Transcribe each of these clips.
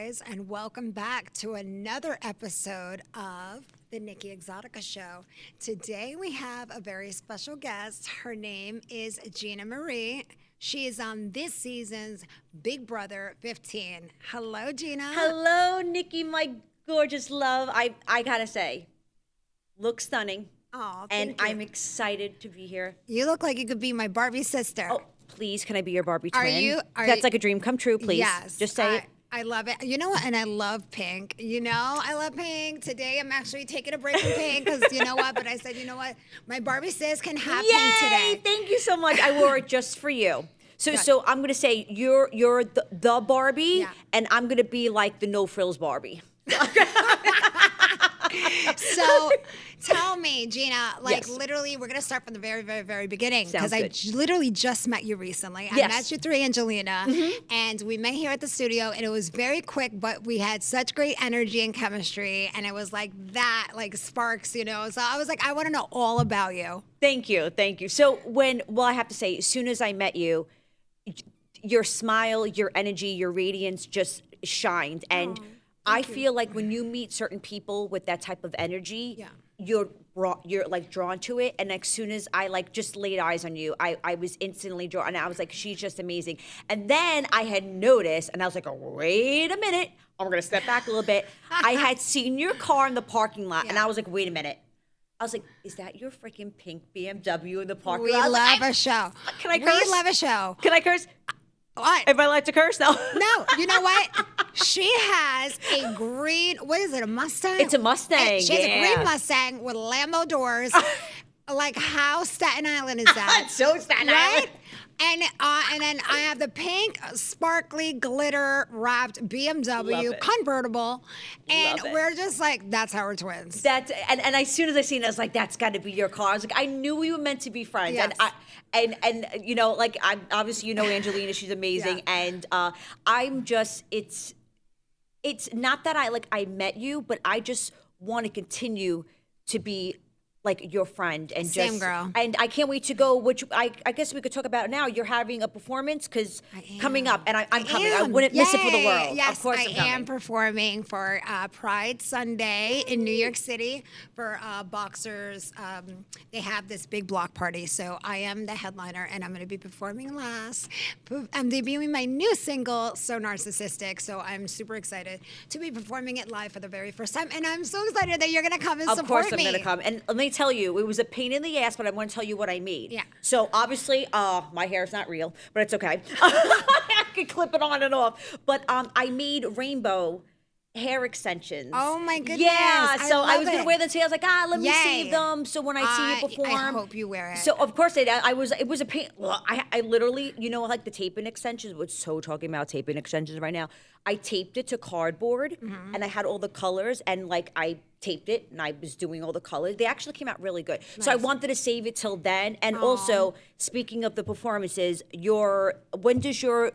guys, and welcome back to another episode of the Nikki ExotiKa Show. Today we have a very special guest. Her name is GinaMarie. She is on this season's Big Brother 15. Hello, Gina. Hello, Nikki, my gorgeous love. I gotta say, look stunning. Oh, and thank you. I'm excited to be here. You look like you could be my Barbie sister. Oh, please, can I be your Barbie twin? That's like a dream come true, please. Yes. Just say it. I love it. You know what? And I love pink. I love pink. Today I'm actually taking a break from pink because you know what? But I said, you know what? My Barbie sis can have pink today. Thank you so much. I wore it just for you. So I'm gonna say you're the Barbie, and I'm gonna be like the no frills Barbie. So tell me, Gina, Yes. literally, we're going to start from the very, very, very beginning because Sounds I good. literally just met you recently. I Yes. met you through Angelina, and we met here at the studio, and it was very quick, but we had such great energy and chemistry, and it was like that, like sparks, So I was like, I want to know all about you. Thank you. So I have to say, as soon as I met you, your smile, your energy, your radiance just shined. And I feel like when you meet certain people with that type of energy, you're like drawn to it. And as soon as I just laid eyes on you, I was instantly drawn. And I was like, she's just amazing. And then I had noticed, and I was like, oh, wait a minute. I'm going to step back a little bit. I had seen your car in the parking lot, and I was like, wait a minute. I was like, is that your freaking pink BMW in the parking lot? We love a show. Can I curse? We love a show. Can I curse? What? Am I allowed to curse? No. No, you know what? She has a green, what is it, a Mustang? It's a Mustang, She has a green Mustang with Lambo doors. Like, how Staten Island is that? So Staten Island. And then I have the pink, sparkly, glitter wrapped BMW Love it. convertible, and Love it. we're just like, that's how we're twins. And as soon as I seen it, I was like, that's got to be your car. I was like, I knew we were meant to be friends. Yes. And I'm obviously Angelina, she's amazing, and I'm just it's not that I met you, but I just want to continue to be like your friend and Same girl. And I can't wait to go, which I guess we could talk about now. You're having a performance because coming up, and I'm coming. I wouldn't miss it for the world. Yes, of course I I'm coming. am performing for Pride Sunday in New York City for boxers. They have this big block party, so I am the headliner, and I'm going to be performing last. I'm debuting my new single, So Narcissistic, so I'm super excited to be performing it live for the very first time, and I'm so excited that you're going to come and support me. Of course I'm going to come. And let me tell you, it was a pain in the ass, but I want to tell you what I made. Yeah. So obviously, my hair is not real, but it's okay. I could clip it on and off. But I made rainbow hair extensions. Oh my goodness. Yeah. So I was love going to it. wear them today. I was like, let me Yay. save them. So when I see you perform. I hope you wear it. So of course it was a pain. Well, I literally, like the taping extensions. We're so talking about taping extensions right now. I taped it to cardboard, and I had all the colors, and I taped it, and I was doing all the colors. They actually came out really good. So I wanted to save it till then. And also, speaking of the performances, when does your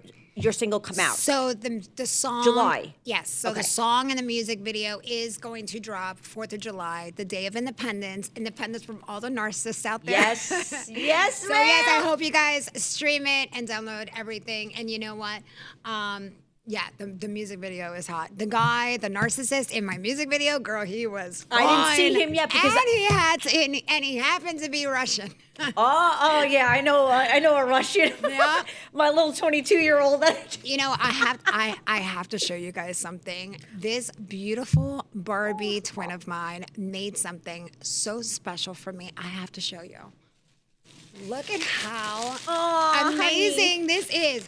single come out? So the song July. Yes. So the song and the music video is going to drop 4th of July, the day of Independence. Independence from all the narcissists out there. Yes. Yes, So ma'am. yes, I hope you guys stream it and download everything. And you know what? The music video is hot. The guy, the narcissist in my music video, girl, he was fine. I didn't see him yet because and he happened to be Russian. Oh yeah, I know a Russian. Yeah. My little 22-year-old. I have to show you guys something. This beautiful Barbie twin of mine made something so special for me. I have to show you. Look at how amazing this is.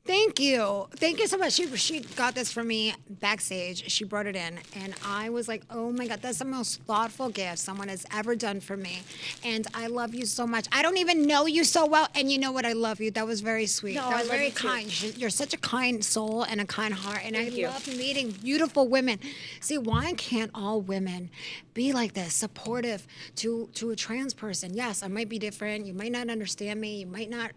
Thank you. Thank you so much. She got this for me backstage. She brought it in, and I was like, oh my God, that's the most thoughtful gift someone has ever done for me. And I love you so much. I don't even know you so well, and you know what? I love you. That was very sweet. No, that I was love very you too. kind. You're such a kind soul and a kind heart, and Thank you. love meeting beautiful women. See, why can't all women be like this, supportive to a trans person? Yes, I might be different. You might not understand me. You might not,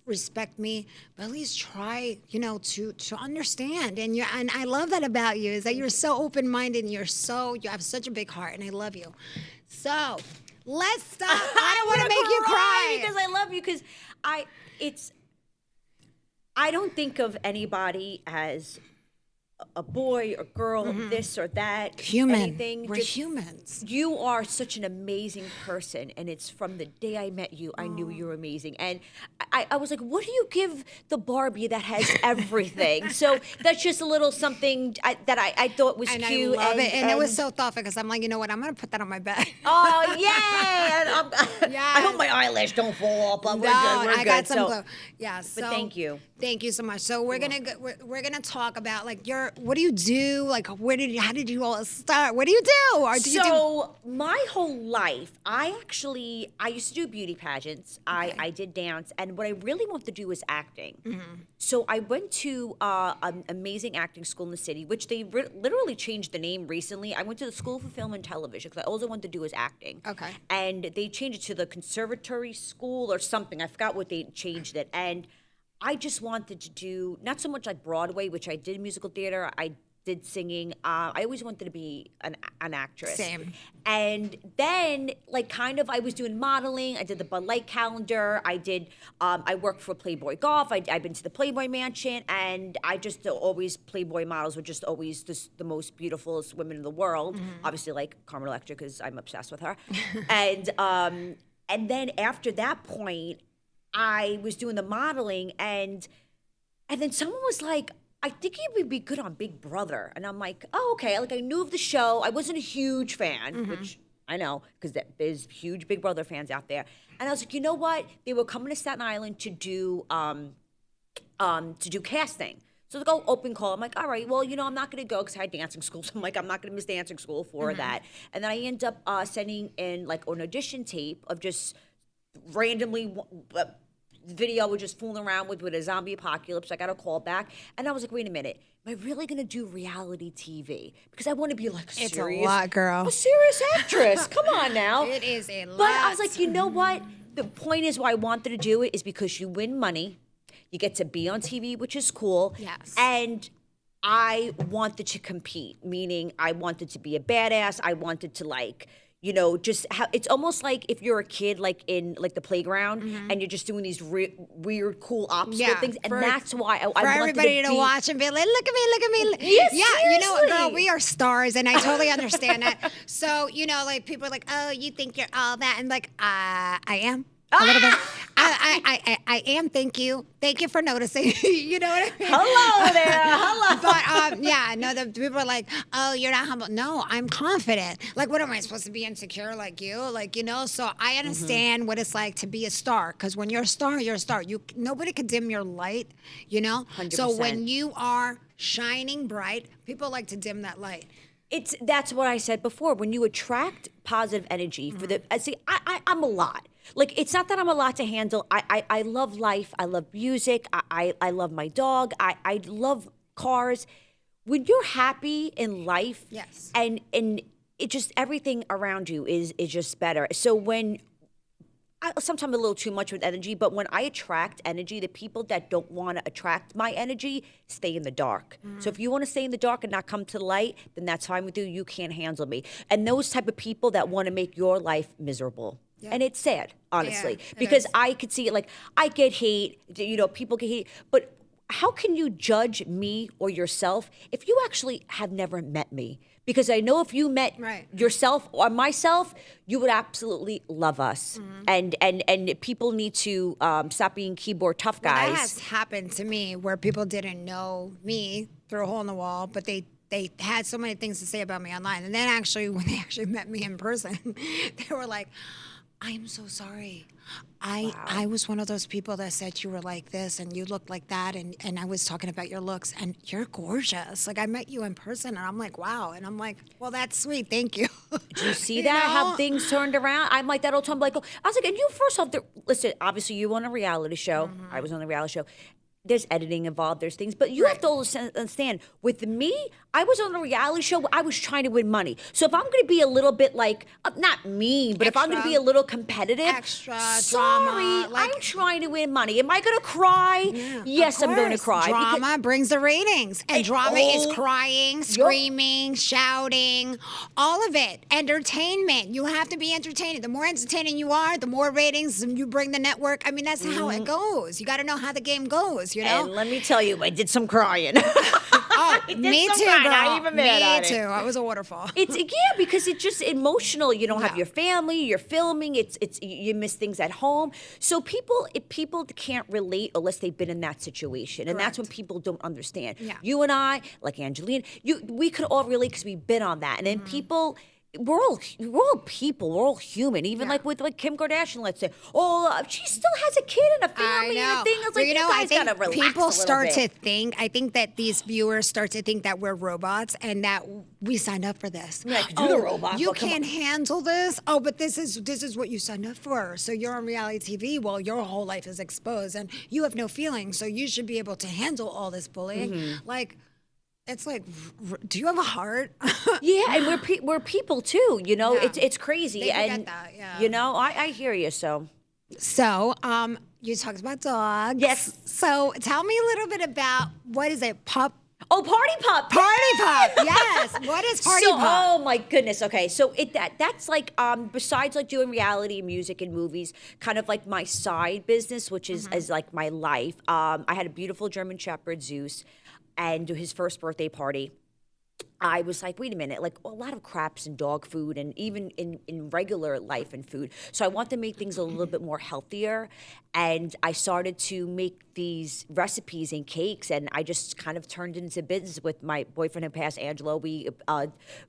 respect me, but at least try, to understand. And I love that about you, is that you're so open-minded and you have such a big heart, and I love you. So let's stop. I don't want to make you cry. Because I love you. Because I don't think of anybody as a boy or girl, this or that, Human. anything. We're humans. You are such an amazing person, and it's from the day I met you, I knew you were amazing. And I was like, what do you give the Barbie that has everything? So that's just a little something that I thought was And cute. I love it. And it was so thoughtful because I'm like, you know what? I'm going to put that on my bed. Oh, yay! I hope my eyelash don't fall off, but we're good. We're I good. got some glue. Yeah. So, but thank you. Thank you so much. So we're gonna talk about like what do you do? Like how did you all start? What do you do? Or do you do? My whole life, I used to do beauty pageants. Okay. I did dance, and what I really wanted to do was acting. So I went to an amazing acting school in the city, which they literally changed the name recently. I went to the School for Film and Television because all I wanted to do was acting. Okay. And they changed it to the Conservatory School or something. I forgot what they changed it. And I just wanted to do, not so much like Broadway, which I did musical theater, I did singing. I always wanted to be an actress. Same. And then, like, kind of, I was doing modeling. I did the Bud Light calendar. I worked for Playboy Golf. I've been to the Playboy Mansion. And I just always, Playboy models were just always the most beautiful women in the world. Obviously, like Carmen Electra, because I'm obsessed with her. And then after that point, I was doing the modeling, and then someone was like, I think you would be good on Big Brother. And I'm like, oh, okay. Like, I knew of the show. I wasn't a huge fan, which I know, because there's huge Big Brother fans out there. And I was like, you know what? They were coming to Staten Island to do casting. So they go open call. I'm like, all right, well, I'm not going to go because I had dancing school. So I'm like, I'm not going to miss dancing school for that. And then I end up sending in like an audition tape of just randomly video we're just fooling around with a zombie apocalypse. I got a call back, and I was like, wait a minute, am I really gonna do reality TV? Because I want to be like It's a lot, girl. a serious actress. Come on now. It is a lot. But I was like, you know what? The point is why I wanted to do it is because you win money, you get to be on TV, which is cool. Yes. And I wanted to compete, meaning I wanted to be a badass. I wanted to just how it's almost like if you're a kid, like in like the playground, and you're just doing these weird, cool obstacle things, and that's why I wanted everybody to watch and be like, look at me. Yes, yeah, seriously. you know what, girl, we are stars, and I totally understand that. So like people are like, oh, you think you're all that, and like, I am. A little bit. I am. Thank you for noticing. You know what I mean? Hello there. Hello. But the people are like, oh, you're not humble. No, I'm confident. Like, what am I supposed to be insecure like you? Like, so I understand what it's like to be a star. Because when you're a star, you're a star. Nobody can dim your light. 100%. So when you are shining bright, people like to dim that light. That's what I said before. When you attract positive energy I'm a lot. Like, it's not that I'm a lot to handle. I love life. I love music. I love my dog. I love cars. When you're happy in life, yes, and it just everything around you is just better. So when sometimes a little too much with energy, but when I attract energy, the people that don't want to attract my energy stay in the dark. So if you want to stay in the dark and not come to the light, then that's fine with you. You can't handle me. And those type of people that want to make your life miserable. Yeah. And it's sad, honestly, because I could see it. Like, I get hate, people get hate, but how can you judge me or yourself if you actually have never met me? Because I know if you met yourself or myself, you would absolutely love us. And people need to stop being keyboard tough guys. Well, that has happened to me where people didn't know me through a hole in the wall, but they had so many things to say about me online. And then when they actually met me in person, they were like, I'm so sorry. I was one of those people that said you were like this and you looked like that, and I was talking about your looks, and you're gorgeous. Like, I met you in person, and I'm like, wow. And I'm like, well, that's sweet. Thank you. Do you see that? How things turned around? I'm like that all the time. Like, I was like, and you first off, listen, obviously you were on a reality show. I was on a reality show. There's editing involved, there's things, but you have to understand, with me, I was on a reality show where I was trying to win money. So if I'm going to be a little bit like, not mean, but if I'm going to be a little competitive, drama, I'm trying to win money. Am I going to cry? Yeah, yes, I'm going to cry. Drama brings the ratings, and drama is crying, screaming, shouting, all of it. Entertainment. You have to be entertaining. The more entertaining you are, the more ratings you bring the network. I mean, that's how it goes. You got to know how the game goes. you know? And let me tell you, I did some crying. Oh, me too, girl. I ain't even mad at Me too. it. I was a waterfall. It's because it's just emotional. You don't have your family. You're filming. It's you miss things at home. So people can't relate unless they've been in that situation, and that's when people don't understand. Yeah. You and I, like Angelina, we could all relate because we've been on that, and then people. We're all people. We're all human. Even like with Kim Kardashian, let's say, she still has a kid and a family and a thing. It's like, you guys I think gotta relax people a start little to think. I think that these viewers start to think that we're robots and that we signed up for this. Yeah, I can do the robot. You Well, come can't handle this. Oh, but this is what you signed up for. So you're on reality TV. Well, your whole life is exposed and you have no feelings. So you should be able to handle all this bullying. Mm-hmm. Like. It's like, do you have a heart? Yeah, and we're people too. You know, it's crazy. They forget and that, yeah. you know, I hear you. So You talked about dogs. Yes. So tell me a little bit about what is it, pup? Oh, Party Pup. Party Pup. Yes. What is Party Pup? Oh my goodness. Okay, so that's like besides like doing reality music and movies, kind of like my side business, which is like my life. I had a beautiful German Shepherd, Zeus, and his first birthday party. I was like, wait a minute, like a lot of craps in dog food and even in regular life and food. So I want to make things a little bit more healthier. And I started to make these recipes and cakes, and I just kind of turned into business with my boyfriend who passed, Angelo. We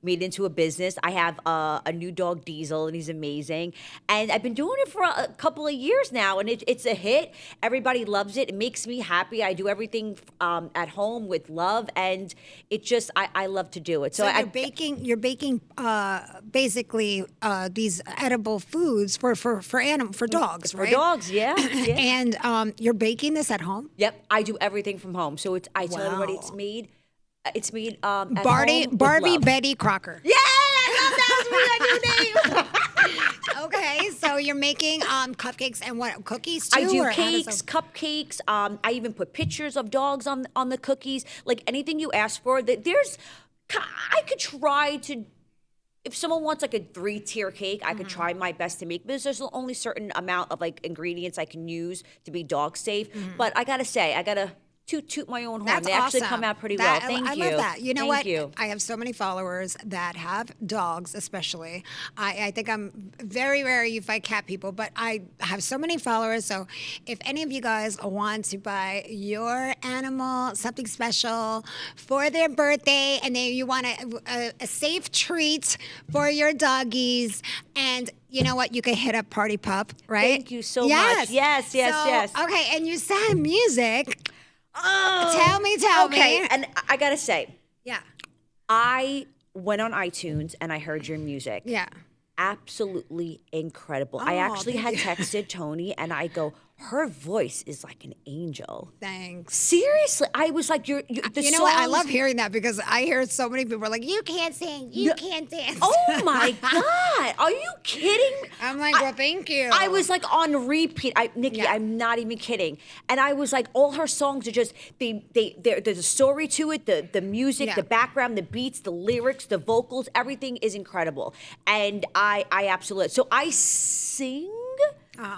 made it into a business. I have a new dog, Diesel, and he's amazing. And I've been doing it for a couple of years now, and it's a hit. Everybody loves it. It makes me happy. I do everything at home with love, and it just, I love to do it. So you're baking basically these edible foods for dogs, right? For dogs, yeah. And you're baking this at home? Yep, I do everything from home. So I tell everybody it's made at Barbie home with love. Betty Crocker. Yeah, I love that. That's my new name. Okay, so you're making cupcakes and what, cookies too? I do or cakes, cupcakes. I even put pictures of dogs on the cookies. Like anything you ask for. I could try to. If someone wants like a 3-tier cake, I could try my best to make. But there's only certain amount of like ingredients I can use to be dog safe. But I gotta say, I gotta toot my own horn. That's They actually awesome. come out pretty well. Thank you. I love that. You know Thank what? You. I have so many followers that have dogs, especially. I think I'm very rare you find cat people, but I have so many followers. So if any of you guys want to buy your animal something special for their birthday, and then you want a safe treat for your doggies, and you know what? You can hit up Party Pup, right? Thank you so much. Yes. Okay, and you said music. Oh, Tell me. Okay, and I gotta say, Yeah. I went on iTunes and I heard your music. Yeah. Absolutely incredible. I actually had texted Tony and I go, her voice is like an angel. Thanks. Seriously, I was like, you know what? I love hearing that because I hear so many people are like, you can't sing, you can't dance. Oh my God. Are you kidding? I'm like, well, thank you. I was like on repeat. Nikki, I'm not even kidding. And I was like, all her songs are just, there's a story to it, the music, the background, the beats, the lyrics, the vocals, everything is incredible. And I absolutely, so I sing.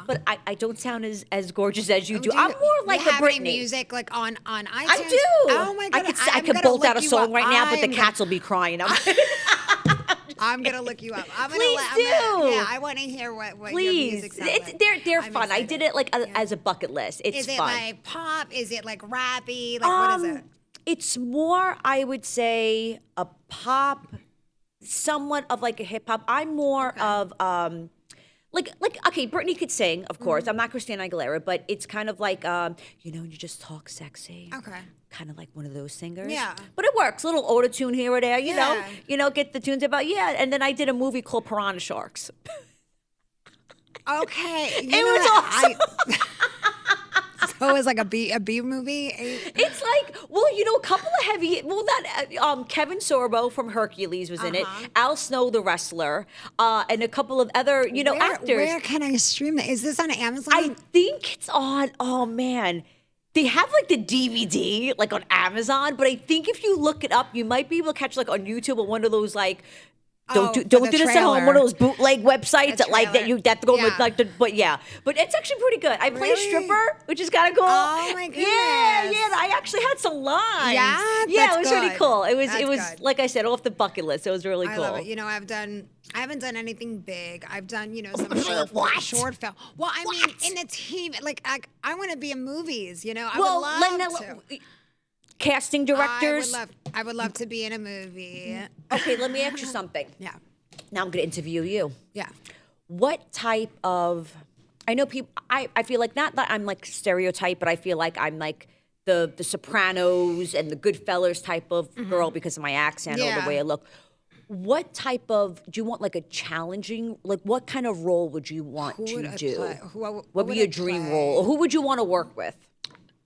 But I don't sound as gorgeous as you do. I'm more like a Britney. Music like on iTunes? I do. Oh my God. I could bolt out a song right now, but the cats will be crying. I'm gonna look you up. Please do. Yeah, I want to hear what your music sounds like. They're fun. I did it like as a bucket list. It's fun. Is it like pop? Is it like rappy? Like what is it? It's more, I would say, a pop, somewhat of like a hip hop. I'm more of like okay, Britney could sing, of course. I'm not Christina Aguilera, but it's kind of like you just talk sexy. Okay. Kind of like one of those singers. Yeah. But it works. A little auto-tune here or there, you know, get the tunes about, and then I did a movie called Piranha Sharks. Okay. It was awesome. So it was like a B movie? It's like, well, a couple of heavy, not, Kevin Sorbo from Hercules was in it, Al Snow, the wrestler, and a couple of other, actors. Where can I stream that? Is this on Amazon? I think it's on, oh man. They have like the DVD, like on Amazon, but I think if you look it up, you might be able to catch like on YouTube or one of those like Don't for do the this at home. One of trailer. those bootleg websites that like that trailer. you have to go with Yeah. like the. But yeah, but it's actually pretty good. I play a Really? stripper, which is kind of cool. Oh, my Yeah, goodness. yeah. I actually had some lines. Yeah? yeah. That's It was really good. cool. It was That's good. like I said, off the bucket list. It was really cool. I love it. You know, I haven't done anything big. I've done, some What? short film. Well, I mean, in the TV, like I want to be in movies. I well, would love to. casting directors. I would love to be in a movie. Okay, let me ask you something. Yeah, Now I'm going to interview you. yeah. What type of? I know people. I feel like not that I'm like stereotype, but I feel like I'm like the Sopranos and the Goodfellas type of girl because of my accent or Yeah. the way I look. What type of? Do you want like a challenging? Like what kind of role would you want Who to would I do? play? What would would be your I dream play? role? Or who would you want to work with?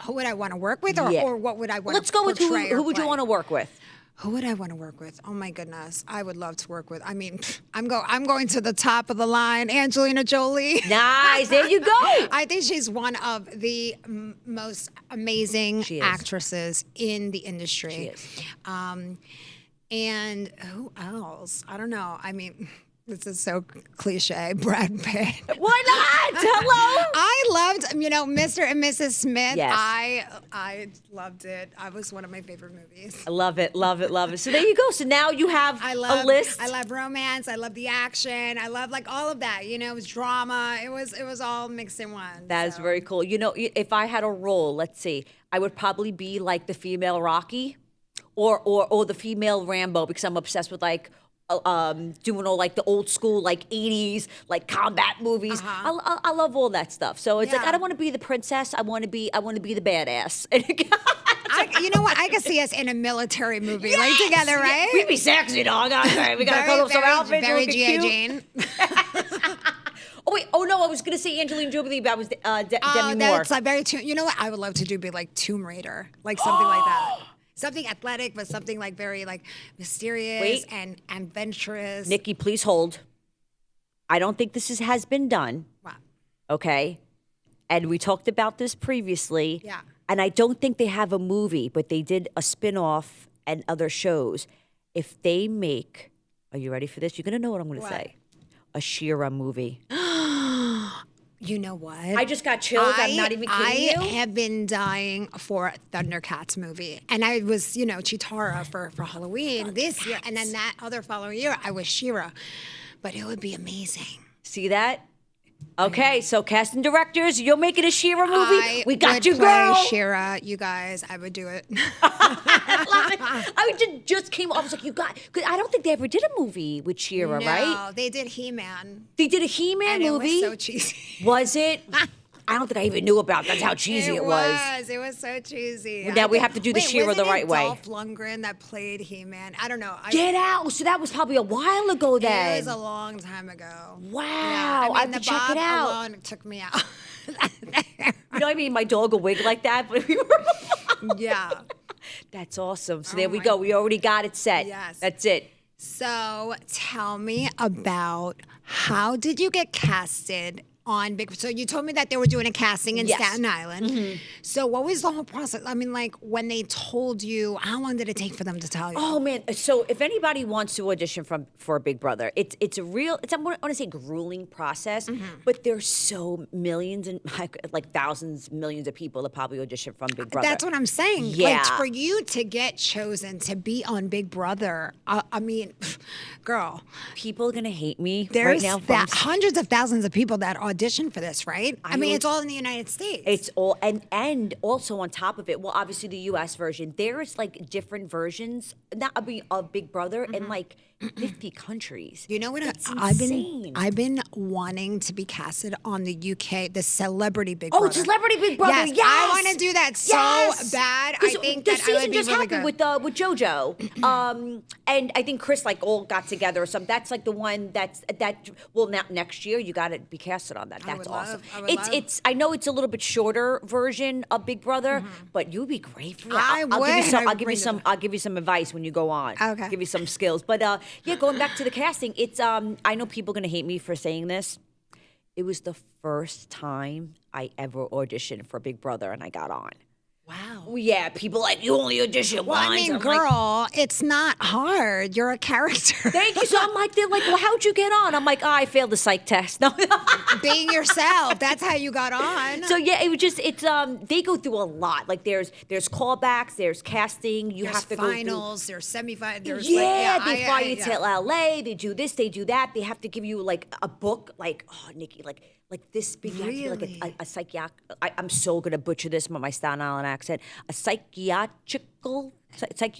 Who would I want to work with, or, Yeah. or what would I want? Let's to go with who. portray or Who would you play? want to work with? Who would I want to work with? Oh my goodness, I would love to work with. I mean, I'm going to the top of the line, Angelina Jolie. Nice. There you go. I think she's one of the most amazing She is. actresses in the industry. She is. And who else? I don't know. I mean, this is so cliche. Brad Pitt. Why not? Hello. I loved, Mr. and Mrs. Smith. Yes. I loved it. I was one of my favorite movies. I love it, love it, love it. So there you go. So now you have a list. I love romance. I love the action. I love like all of that. It was drama. It was all mixed in one. That is very cool. If I had a role, let's see, I would probably be like the female Rocky, or the female Rambo because I'm obsessed with like doing all like the old school like 80s like combat movies. I love all that stuff. So it's like Yeah. I don't want to be the princess. I want to be the badass. You know what? I could see us in a military movie, like together, right? We'd be sexy, dog. Okay, we gotta cut off some outfits. Very looking G.I. cute. Jane. Oh wait, oh no, I was gonna say Angelina Jolie, but I was Demi Moore. That's like very. You know what? I would love to be like Tomb Raider, like something like that. Something athletic, but something like very like mysterious Wait. and adventurous. Nikki, please hold. I don't think this has been done. Wow. Okay. And we talked about this previously. Yeah. And I don't think they have a movie, but they did a spin-off and other shows. If they make, are you ready for this? You're going to know what I'm going to What? say. A She-Ra movie. You know what? I just got chills. I'm not even kidding you. I have been dying for a Thundercats movie. And I was, Chitara for Halloween this year. And then that other following year, I was She-Ra. But it would be amazing. See that? Okay, so casting directors, you're making a She-Ra movie. We got would you, play girl. She-Ra, you guys. I would do it. I love it. I just came off. I was like, because I don't think they ever did a movie with She-Ra, right? No, they did He-Man. They did a He-Man And movie. it was so cheesy. Was it? I don't think I even knew about. That's how cheesy it was. It was so cheesy. Well, now we have to do the She-Ra the right way. Dolph Lundgren that played He-Man. I don't know. Get out! So that was probably a while ago then. It was a long time ago. Wow! Yeah, I have to check it out. Alone took me out. You know, I mean, my dog a wig like that, but we were. Yeah. That's awesome. So Oh there we my go. We already got it set. Yes. That's it. So tell me about how did you get casted on Big? So you told me that they were doing a casting in Yes. Staten Island. So what was the whole process? I mean, like when they told you, how long did it take for them to tell you? Oh man! So if anybody wants to audition for Big Brother, it's a real. I want to say grueling process, but there's so millions and like thousands, millions of people that probably audition from Big Brother. That's what I'm saying. Like Yeah. for you to get chosen to be on Big Brother, I mean, girl, People are gonna hate me right there's now. hundreds of thousands of people that audition for this, right? I mean, would- it's all in the United States. It's all and also on top of it, well, obviously the U.S. version. There's like different versions, not of Big Brother in like 50 countries. You know what? It's I've insane. been wanting to be casted on the UK, the Celebrity Big Oh, Brother. Celebrity Big Brother! Yes, I want to do that so bad. I 'Cause think the that I season would be just really happened good. with JoJo, and I think Chris like all got together or something. That's like the one that well now next year you got to be casted on that. I That's would awesome. love- I would love. It's I know it's a little bit shorter version of Big Brother, but you'd be great for that. I I'll give you would. some. I I'll give you really some. would. I'll give you some advice when you go on. Okay. Give you some skills. But yeah, going back to the casting, it's I know people are gonna hate me for saying this. It was the first time I ever auditioned for Big Brother and I got on. Wow. Yeah, people like, you only audition Well, I once. mean, I'm like, girl, it's not hard. You're a character. thank you. So I'm like, they're like, well, how'd you get on? I'm like, I failed the psych test. No. Being yourself. That's how you got on. So yeah, it was just they go through a lot. Like there's callbacks, there's casting. You There's have to finals, there's semifinals. There's they fly you to LA. They do this, they do that. They have to give you like a book, like Nikki, like this big. You have to be like a psychiatric. I'm so gonna butcher this with my Staten Island accent. A psychiatrical.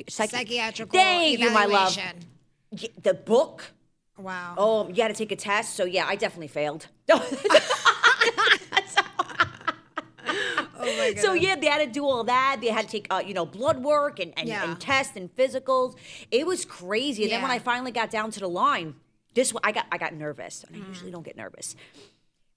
Psychiatrical Thank you, my love. evaluation. The book. Wow. Oh, you got to take a test. So yeah, I definitely failed. Oh my goodness. So yeah, they had to do all that. They had to take blood work and tests and physicals. It was crazy. And then when I finally got down to the line, I got nervous. And I usually don't get nervous.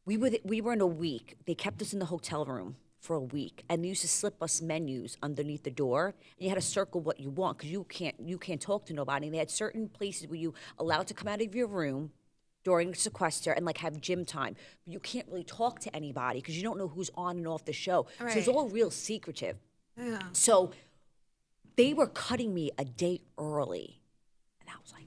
We were in a week. They kept us in the hotel room for a week, and they used to slip us menus underneath the door, and you had to circle what you want because you can't talk to nobody. And they had certain places where you allowed to come out of your room during sequester and like have gym time, but you can't really talk to anybody because you don't know who's on and off the show. Right. So it's all real secretive. Yeah. So they were cutting me a day early, and I was like,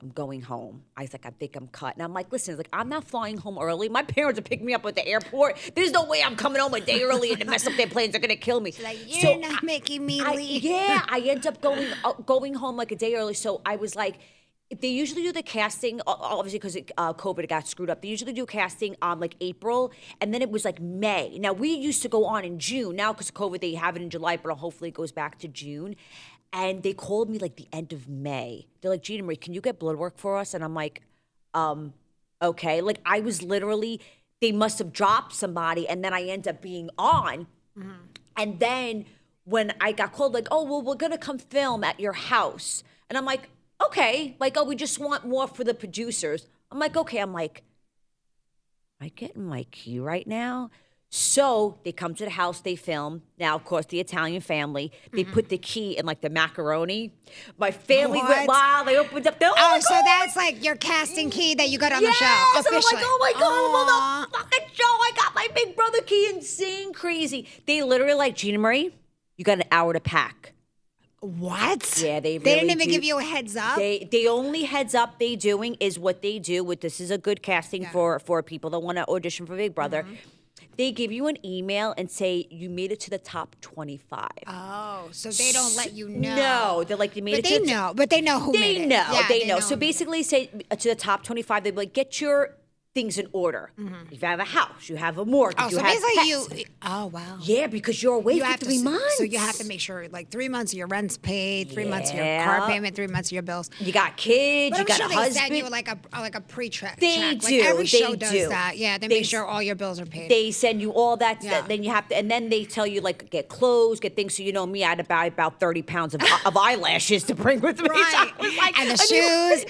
I'm going home. I was like, I think I'm cut. And I'm like, listen, I'm not flying home early. My parents are picking me up at the airport. There's no way I'm coming home a day early and to mess up their plans. They're gonna kill me. Like, you're not making me leave. I end up going home like a day early. So I was like, they usually do the casting, obviously because COVID got screwed up. They usually do casting like April, and then it was like May. Now, we used to go on in June. Now, because of COVID, they have it in July, but hopefully it goes back to June. And they called me like the end of May. They're like, GinaMarie, can you get blood work for us? And I'm like, okay. Like I was literally, they must have dropped somebody, and then I end up being on. Mm-hmm. And then when I got called, like, oh, well, we're gonna come film at your house. And I'm like, okay. Like, oh, we just want more for the producers. I'm like, okay. I'm like, am I getting my key right now? So they come to the house, they film. Now, of course, the Italian family, they put the key in like the macaroni. My family went wild. They opened up. So that's like your casting key that you got on the show. Officially. And I'm like, oh my God, well, the fucking show. I got my Big Brother key. Insane, crazy. They literally like, GinaMarie, you got an hour to pack. What? Yeah, they didn't even give you a heads up? They only heads up they doing is what they do with this is a good casting for people that want to audition for Big Brother. They give you an email and say you made it to the top 25. Oh, so they don't let you know. No, they're like, you made it to the top. But they know who made it. Yeah, they know. So basically say to the top 25, they'd be like, get your things in order. You have a house, you have a mortgage, Oh, you so have basically pets. oh, wow. Yeah, because you're away for 3 months. So you have to make sure, like 3 months of your rent's paid, 3 months of your car payment, 3 months of your bills. You got kids, But you got I'm a sure they husband. send you like a pre-check. They check. do. Like every show They does do. that. Yeah, they They make sure all your bills are paid. They send you all that. Yeah. Then you have to, and then they tell you like get clothes, get things. So you know me, I had to buy about 30 pounds of eyelashes to bring with me. Right. So I was like, and the shoes,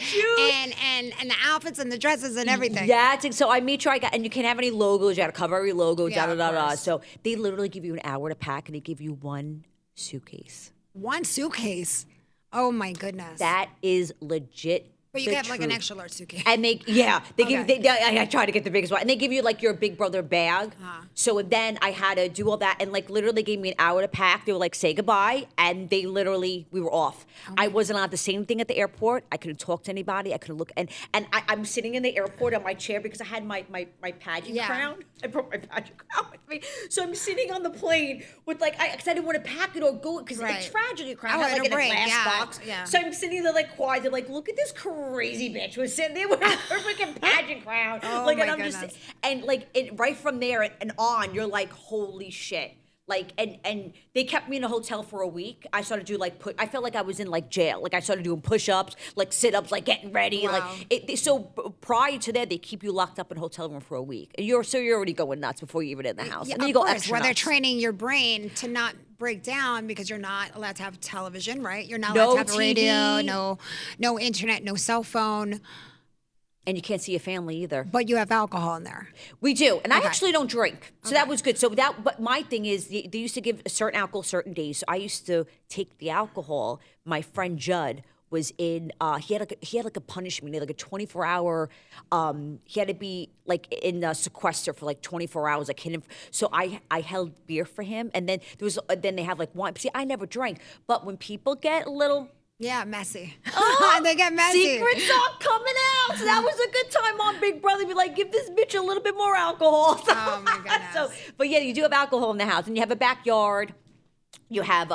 and the outfits and the dresses and everything. Yeah, so I made sure I got, and you can't have any logos. You got to cover every logo. Yeah, Da da da of da. course. So they literally give you an hour to pack, and they give you one suitcase. One suitcase. Oh my goodness. That is legit. But you the get like an truth. extra large suitcase. And they give I try to get the biggest one, and they give you like your Big Brother bag. So then I had to do all that, and like literally gave me an hour to pack. They were like, say goodbye, and we were off. I wasn't allowed to say anything at the airport. I couldn't talk to anybody. I couldn't look, and I'm sitting in the airport on my chair because I had my pageant crown. I brought my pageant crown with me, so I'm sitting on the plane with like because I didn't want to pack it or go because it's tragedy crown. I had like in a glass box. Yeah. So I'm sitting there like quiet. They're like, look at this crazy bitch was sitting there with her freaking pageant crown. Oh like, my and I'm goodness. just, and like, right from there and on, you're like, holy shit. Like, and they kept me in a hotel for a week. I started to do like, I felt like I was in like jail. Like I started doing push-ups, like sit-ups, like getting ready. Wow. Like, so prior to that, they keep you locked up in a hotel room for a week. You're already going nuts before you even in the house. Yeah, and then you of go course, extra where they're nuts. training your brain to not break down because you're not allowed to have television, right? You're not No allowed to have a radio, TV. no internet, no cell phone. And you can't see your family either. But you have alcohol in there. We do, and Okay. I actually don't drink, so that was good. But my thing is, they used to give a certain alcohol certain days. So I used to take the alcohol. My friend Judd was in. He had like a punishment, he had like a 24-hour. He had to be like in a sequester for like 24 hours. Like hidden. So I held beer for him, and then then they have like wine. See, I never drank, but when people get a little. Yeah, messy. Oh, they get messy. Secrets are coming out. So that was a good time on Big Brother. Be like, give this bitch a little bit more alcohol. Oh my goodness. But yeah, you do have alcohol in the house, and you have a backyard. You have,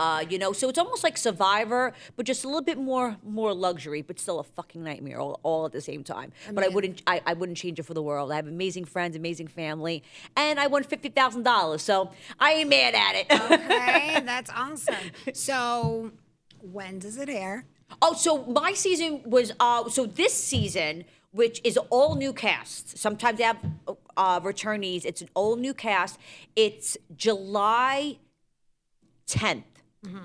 so it's almost like Survivor, but just a little bit more luxury, but still a fucking nightmare all at the same time. But I wouldn't change it for the world. I have amazing friends, amazing family, and I won $50,000, so I ain't mad at it. Okay, that's awesome. So, when does it air? Oh, so my season was this season, which is all new cast. Sometimes they have returnees. It's an all new cast. It's July 10th.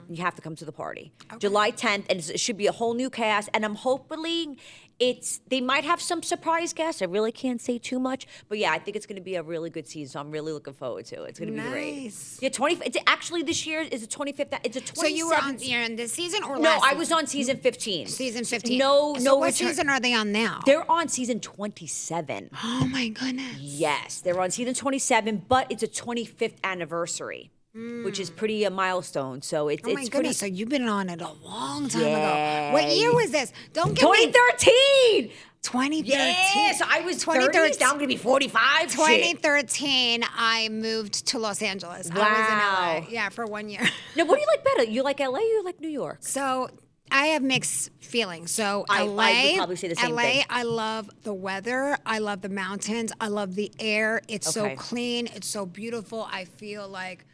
You have to come to the party. Okay. July 10th, and it should be a whole new cast. And I'm hoping they might have some surprise guests. I really can't say too much, but yeah, I think it's going to be a really good season. So I'm really looking forward to it. It's going to be great. Yeah, It's actually this year is the 25th. It's a 27th. So you're in this season or no? last I was on season 15. Season 15. No. What season are they on now? They're on season 27. Oh my goodness. Yes, they're on season 27, but it's a 25th anniversary. Which is pretty a milestone. So it's oh my goodness! So you've been on it a long time ago. Yeah. What year was this? Don't get 2013. 2013. Yeah, so I was 2013. Now I'm gonna be 45. 2013, I moved to Los Angeles. Wow. I was in LA. Yeah, for 1 year. Now, what do you like better? You like LA or you like New York? So I have mixed feelings. So I LA, would probably say the same LA, thing. I love the weather. I love the mountains. I love the air. It's so clean. It's so beautiful. I feel like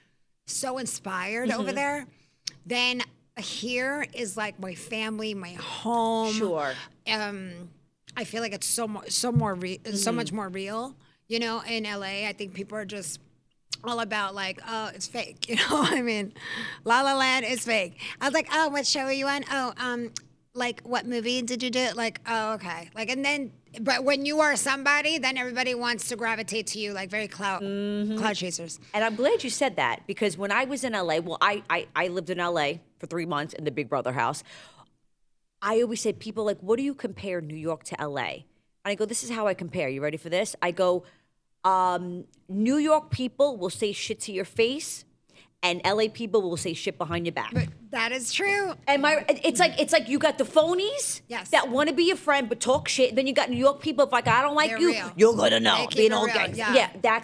so inspired over there. Then here is like my family, my home. Sure. I feel like it's so much more real. You know, in LA, I think people are just all about like, oh, it's fake. You know, I mean, La La Land is fake. I was like, oh, what show are you on? Oh, like what movie did you do? Like, oh, okay. Like, and then, but when you are somebody, then everybody wants to gravitate to you, like very cloud chasers. And I'm glad you said that because when I was in LA, well, I lived in LA for 3 months in the Big Brother house. I always said, people like, what do you compare New York to LA? And I go, this is how I compare. You ready for this? I go, New York people will say shit to your face, and LA people will say shit behind your back. But that is true. And it's like you got the phonies that want to be your friend but talk shit. Then you got New York people like, I don't like They're you. real. You're gonna know. Being all real. gangster. Yeah, Yeah,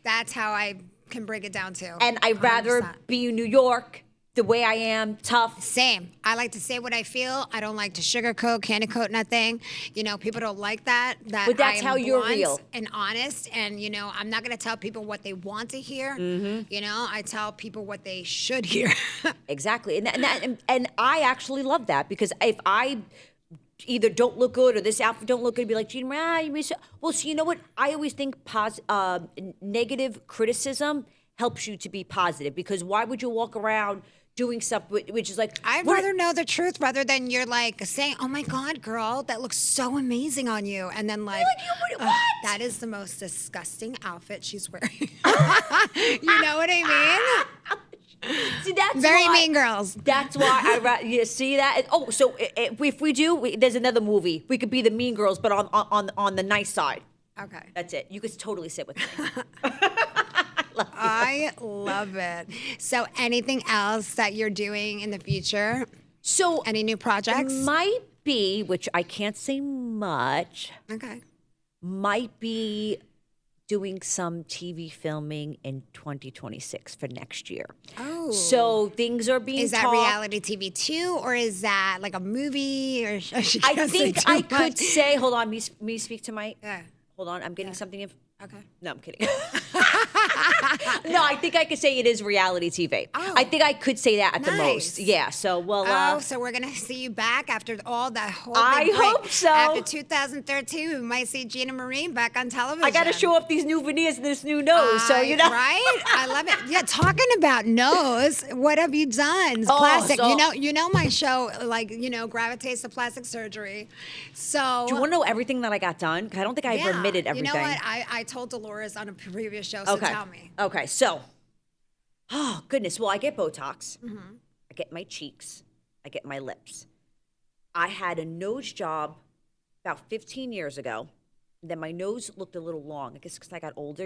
that's how I can break it down too. And I'd rather 100%. be in New York the way I am, tough. Same. I like to say what I feel. I don't like to sugarcoat, candy coat nothing. You know, people don't like that. But that's how you're blunt real. And honest. And, you know, I'm not going to tell people what they want to hear. You know, I tell people what they should hear. Exactly. And I actually love that because if I either don't look good or this outfit don't look good, be like, GinaMarie, you miss it. Well, so you know what? I always think negative criticism helps you to be positive because why would you walk around doing stuff which is like I'd rather know the truth rather than you're like saying, oh my God, girl, that looks so amazing on you. And then like, what? That is the most disgusting outfit she's wearing. You know what I mean? See, that's Very why, Mean Girls. That's why you see that. Oh, so if we do, there's another movie. We could be the Mean Girls, but on the nice side. Okay. That's it. You could totally sit with me. I love it. So anything else that you're doing in the future? So any new projects? Might be, which I can't say much. Okay. Might be doing some TV filming in 2026 for next year. Oh. So things are being Is that talked. reality TV too, or is that like a movie? Or I think I could say, hold on, me speak to my, Yeah. hold on, I'm getting something in. Okay. No, I'm kidding. No, I think I could say it is reality TV. Oh. I think I could say that at the most. Nice. Yeah, so, well. So we're going to see you back after all that whole I big break. hope so. After 2013, we might see GinaMarie back on television. I got to show off these new veneers and this new nose, so, you know. Right? I love it. Yeah, talking about nose, what have you done? It's Oh, plastic. so- You know my show, like, gravitates to plastic surgery. So. Do you want to know everything that I got done? 'Cause I don't think I ever admitted everything. You know what? I told Dolores on a previous show, so tell me. Okay, so, oh, goodness. Well, I get Botox. Mm-hmm. I get my cheeks. I get my lips. I had a nose job about 15 years ago. Then my nose looked a little long. I guess because I got older,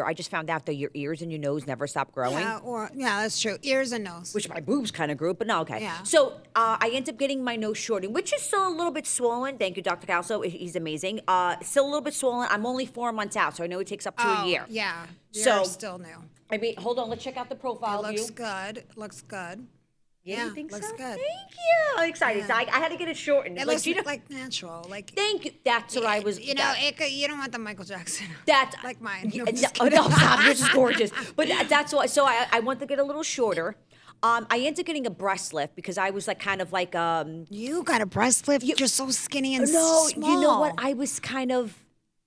I just found out that your ears and your nose never stop growing. Yeah, that's true. Ears and nose. Which my boobs kind of grew, but no, okay. Yeah. So I ended up getting my nose shortened, which is still a little bit swollen. Thank you, Dr. Calso. He's amazing. Still a little bit swollen. I'm only 4 months out, so I know it takes up to a year. Yeah. So You're still new. I mean, hold on. Let's check out the profile It view. looks good. Looks good. Yeah, you think looks so? good. Thank you. I'm excited. Yeah. So I had to get it shortened. It Like, looks you know, like natural. Like thank you. That's what I was. You know, you don't want the Michael Jackson. That's like mine. No, no, stop. Yours is gorgeous. But that's why. So I want to get a little shorter. I ended up getting a breast lift because I was like kind of like You got a breast lift. You're so skinny and no. small. You know what? I was kind of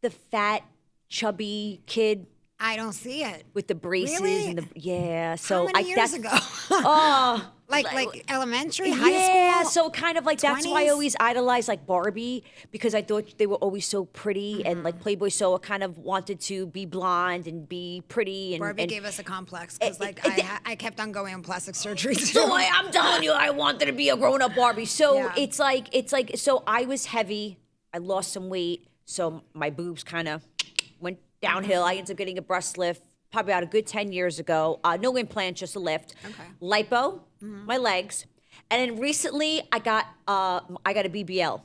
the fat, chubby kid. I don't see it. With the braces Really? and the yeah. So How many years ago? Oh. like elementary, high Yeah, school. so kind of like that's why I 20s? always idolized like Barbie because I thought they were always so pretty and like Playboy. So I kind of wanted to be blonde and be pretty. And Barbie and, gave us a complex because I kept on going on plastic surgery. So I'm telling you, I wanted to be a grown up Barbie. So Yeah. it's like so I was heavy. I lost some weight, so my boobs kind of went downhill. I ended up getting a breast lift probably about a good 10 years ago. No implants, just a lift. Okay. Lipo, my legs. And then recently I got a BBL.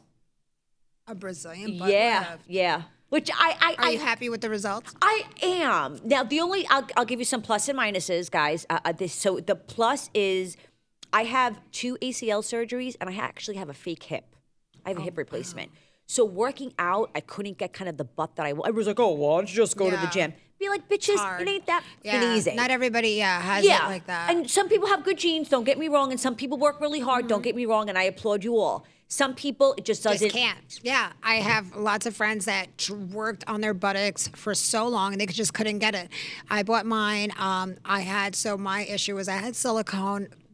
A Brazilian butt Yeah, lift. yeah. Which Are you happy with the results? I am. Now, the only, I'll give you some plus and minuses, guys. So the plus is I have 2 ACL surgeries and I actually have a fake hip. I have a hip replacement. So working out, I couldn't get kind of the butt that I was like, oh, well, why don't you just go to the Yeah. gym? Be like, bitches, Hard. it ain't that Yeah, easy. not everybody has it like that. And some people have good genes, don't get me wrong, and some people work really hard, don't get me wrong, and I applaud you all. Some people, it just doesn't. Just can't. Yeah, I have lots of friends that worked on their buttocks for so long and they just couldn't get it. I bought mine. My issue was I had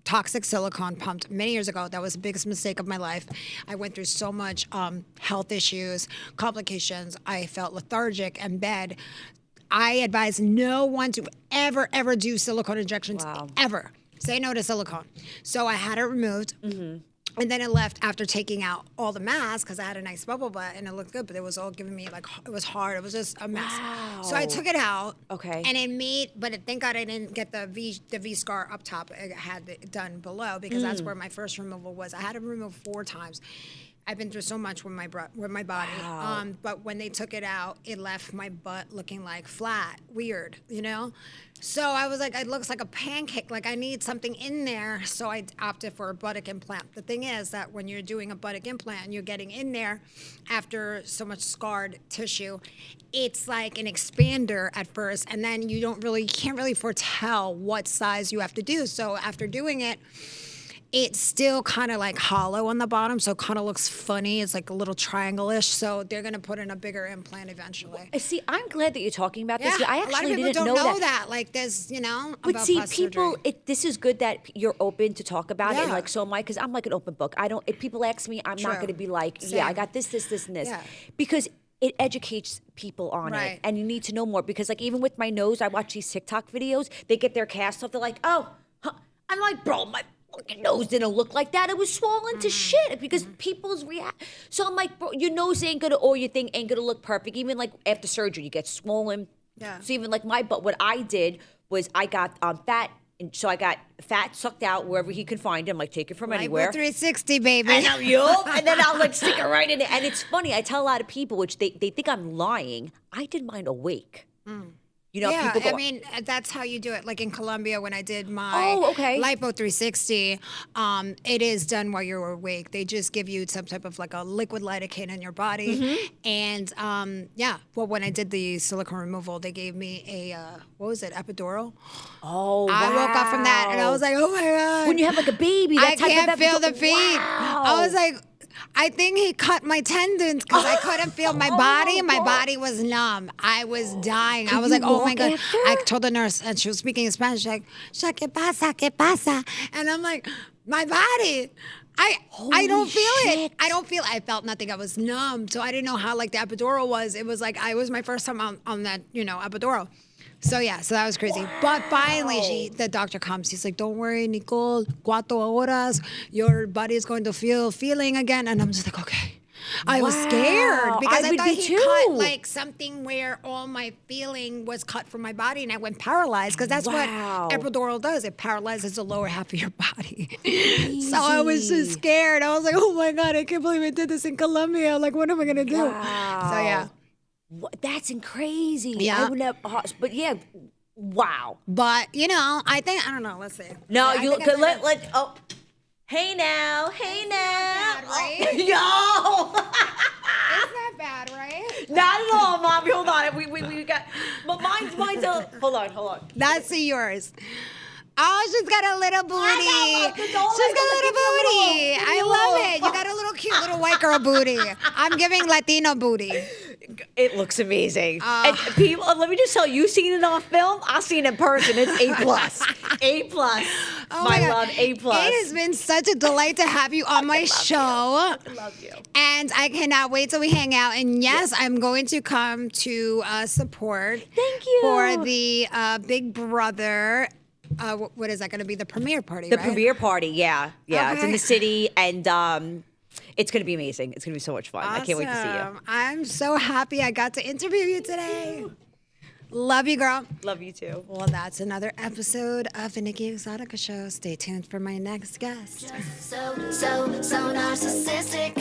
toxic silicone pumped many years ago. That was the biggest mistake of my life. I went through so much health issues, complications. I felt lethargic in bed. I advise no one to ever do silicone injections, ever. Say no to silicone. So I had it removed. And then it left after taking out all the masks because I had a nice bubble butt and it looked good, but it was all giving me like, it was hard. It was just a mess. So I took it out. Okay. And thank God I didn't get the V scar up top. I had it done below because that's where my first removal was. I had it removed 4 times. I've been through so much with my body. But when they took it out, it left my butt looking like flat, weird, you know? So I was like, it looks like a pancake. Like I need something in there. So I opted for a buttock implant. The thing is that when you're doing a buttock implant and you're getting in there after so much scarred tissue, it's like an expander at first. And then you can't really foretell what size you have to do. So after doing it, it's still kind of like hollow on the bottom, so it kind of looks funny. It's like a little triangle-ish, so they're going to put in a bigger implant eventually. See, I'm glad that you're talking about this. Yeah, I a lot of actually people didn't don't know that. Like there's, But about see, plastic people, surgery. this is good that you're open to talk about it, and Yeah. like so am I, because I'm like an open book. If people ask me, I'm not True. going to be like, Same. yeah, I got this, and this, Yeah. because it educates people on Right. it, and you need to know more. Because like even with my nose, I watch these TikTok videos. They get their cast off. They're like, oh, I'm like, bro, my fucking nose didn't look like that. It was swollen to shit because people's react. So I'm like, bro, your nose ain't gonna, or your thing ain't gonna look perfect. Even like after surgery, you get swollen. Yeah. So even like my butt, what I did was I got fat, and so I got fat sucked out wherever he could find it. I'm like, take it from anywhere. Lipo 360, baby. And and then I'll like stick it right in it. And it's funny. I tell a lot of people, which they think I'm lying. I did mine awake. You know, Yeah, people go, I mean, that's how you do it. Like in Colombia, when I did my Lipo 360, it is done while you're awake. They just give you some type of like a liquid lidocaine in your body. And well, when I did the silicone removal, they gave me a, what was it, epidural? oh, I woke up from that and I was like, oh my God. when you have like a baby, that I type can't of feel the feet. Wow. I was like, I think he cut my tendons because I couldn't feel my body. My body was numb. I was dying. I was you like, oh my walk God. after? I told the nurse, and she was speaking in Spanish, like, ¿qué pasa? ¿Qué pasa? And I'm like, my body. I don't feel it. shit. I felt nothing. I was numb. So I didn't know how like the epidural was. It was like, I was my first time on that, epidural. So yeah, so that was crazy. But finally the doctor comes. He's like, don't worry, Nicole, 4 horas, your body is going to feel feeling again. And I'm just like, okay. I was scared because I thought he cut like something where all my feeling was cut from my body and I went paralyzed because that's what epidural does. It paralyzes the lower half of your body. So I was just scared. I was like, oh my God, I can't believe I did this in Colombia. Like, what am I going to do? So yeah. That's crazy. Yeah. I would have, but yeah, wow. But, I don't know. Let's see. No, Yeah, you could oh. Hey now. Bad, right? Yo. It's not bad, right? Not at all, Mommy. Hold on. We got, but mine's a, hold on. That's yours. Oh, she's got a little booty. She's got a little booty. I love it. You got a little cute little white girl booty. I'm giving Latino booty. It looks amazing. And people, let me just tell you, seen it on film. I've seen it in person. It's A+. A+. Oh my God. love, A+. It has been such a delight to have you on my show. I love you. And I cannot wait till we hang out. And yes, I'm going to come to support. Thank you. For the Big Brother. What is that going to be? The premiere party, The right? premiere party, yeah. It's in Okay. the city, and it's going to be amazing. It's going to be so much fun. I can't wait to see you. Awesome. I'm so happy I got to interview you today. Love you, girl. Love you too. Well, that's another episode of the Nikki ExotiKa Show. Stay tuned for my next guest. So narcissistic.